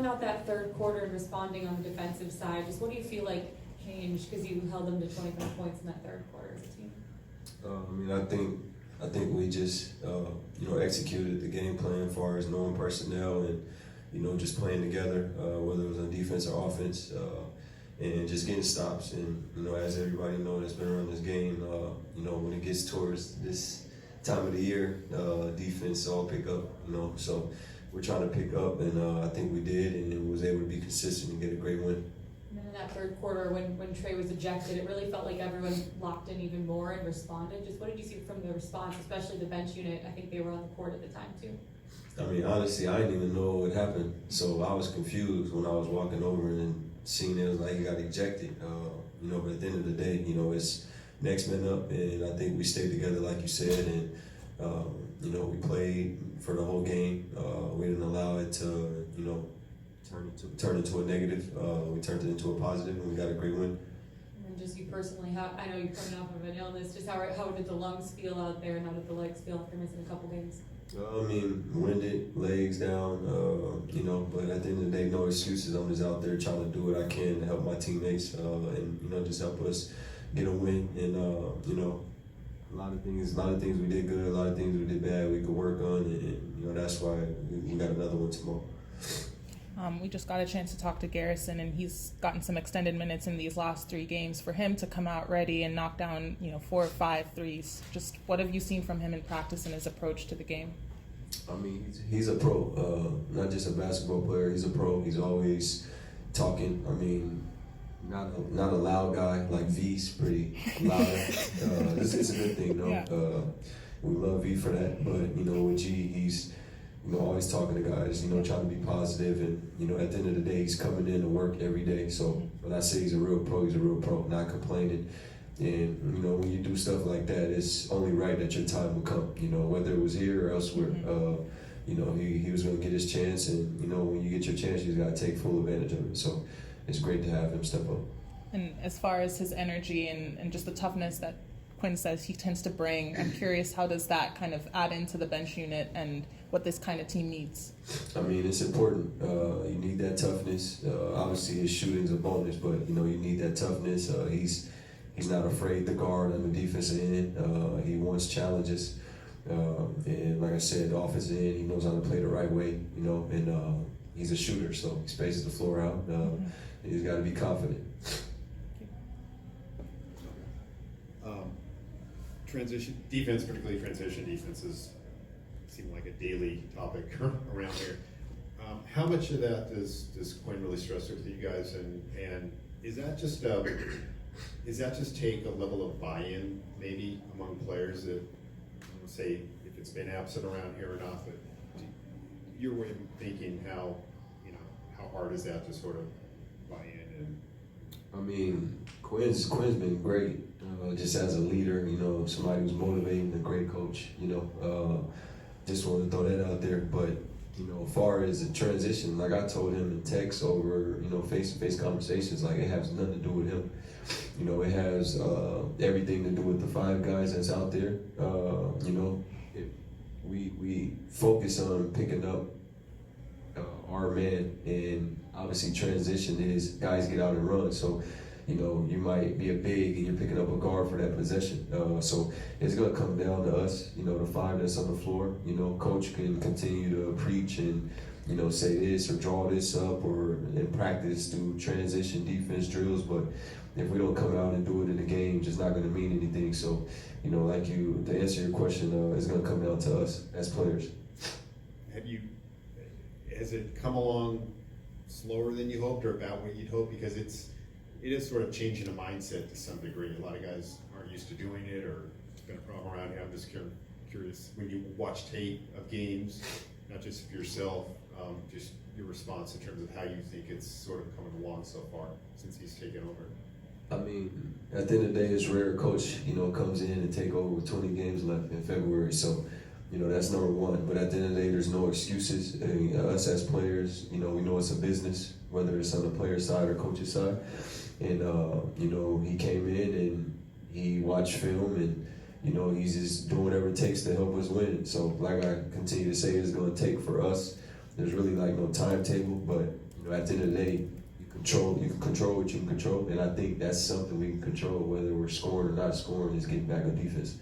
coming out that third quarter and responding on the defensive side, just what do you feel like changed because you held them to 25 points in that third quarter as a team? I think we just executed the game plan as far as knowing personnel and just playing together, whether it was on defense or offense, and just getting stops. And as everybody knows that's been around this game, when it gets towards this time of the year, defense all pick up. So we're trying to pick up, and I think we did, and was able to be consistent and get a great win. And then in that third quarter, when Trey was ejected, it really felt like everyone locked in even more and responded. Just what did you see from the response, especially the bench unit? I think they were on the court at the time too. I mean, honestly, I didn't even know what happened, so I was confused when I was walking over and seeing it was like he got ejected. But at the end of the day, it's next man up, and I think we stayed together like you said, and we played for the whole game. We didn't allow it to turn into a negative. We turned it into a positive, and we got a great win. And just you personally, I know you're coming off of an illness. Just how did the lungs feel out there, and how did the legs feel after missing a couple games? Winded, legs down, but at the end of the day, no excuses. I'm just out there trying to do what I can to help my teammates, and just help us get a win. And a lot of things we did good, a lot of things we did bad. We could work on, and that's why we got another one tomorrow. We just got a chance to talk to Garrison, and he's gotten some extended minutes in these last 3 games. For him to come out ready and knock down, 4 or 5 threes, just what have you seen from him in practice and his approach to the game? He's a pro, not just a basketball player. He's a pro. He's always talking. Not a loud guy like V's pretty loud. This is a good thing, though. Yeah. We love V for that, but with G, he's always talking to guys, trying to be positive, and at the end of the day, he's coming in to work every day. So when I say he's a real pro, not complaining. And when you do stuff like that, it's only right that your time will come. Whether it was here or elsewhere. He was going to get his chance, and when you get your chance, you got to take full advantage of it. So it's great to have him step up. And as far as his energy and just the toughness that Quinn says he tends to bring, I'm curious, how does that kind of add into the bench unit and what this kind of team needs? It's important. You need that toughness. Obviously, his shooting's a bonus, but you need that toughness. He's not afraid to guard on the defensive end. He wants challenges, and like I said, the offensive end, he knows how to play the right way. And he's a shooter, so he spaces the floor out. He's got to be confident. Transition defense, particularly transition defenses, seem like a daily topic around here. How much of that does Quinn really stress with you guys, and is that just take a level of buy-in maybe among players that, say, if it's been absent around here or not, but your way of thinking, how hard is that to sort of buy in? And Quinn's been great, just as a leader, somebody who's motivating, a great coach, just want to throw that out there. But, as far as the transition, like I told him in text over, face-to-face conversations, like it has nothing to do with him. It has everything to do with the 5 guys that's out there. We focus on picking up our man, and obviously transition is guys get out and run. So, you might be a big and you're picking up a guard for that possession. So it's going to come down to us, the 5 that's on the floor. Coach can continue to preach and, say this or draw this up or in practice do transition defense drills. But if we don't come out and do it in the game, it's just not going to mean anything. So, to answer your question, it's going to come down to us as players. Has it come along slower than you hoped, or about what you'd hoped? Because it is sort of changing a mindset to some degree. A lot of guys aren't used to doing it, or it's been a problem around here. I'm just curious, when you watch tape of games, not just of yourself, just your response in terms of how you think it's sort of coming along so far since he's taken over. At the end of the day, it's rare a coach, comes in and take over with 20 games left in February. So, that's number one. But at the end of the day, there's no excuses. Us as players, we know it's a business, whether it's on the player side or coach's side. And, he came in and he watched film and, he's just doing whatever it takes to help us win. So like I continue to say, it's going to take for us. There's really no timetable, but, You know, at the end of the day, you can control what you can control, and I think that's something we can control, whether we're scoring or not scoring, is getting back on defense.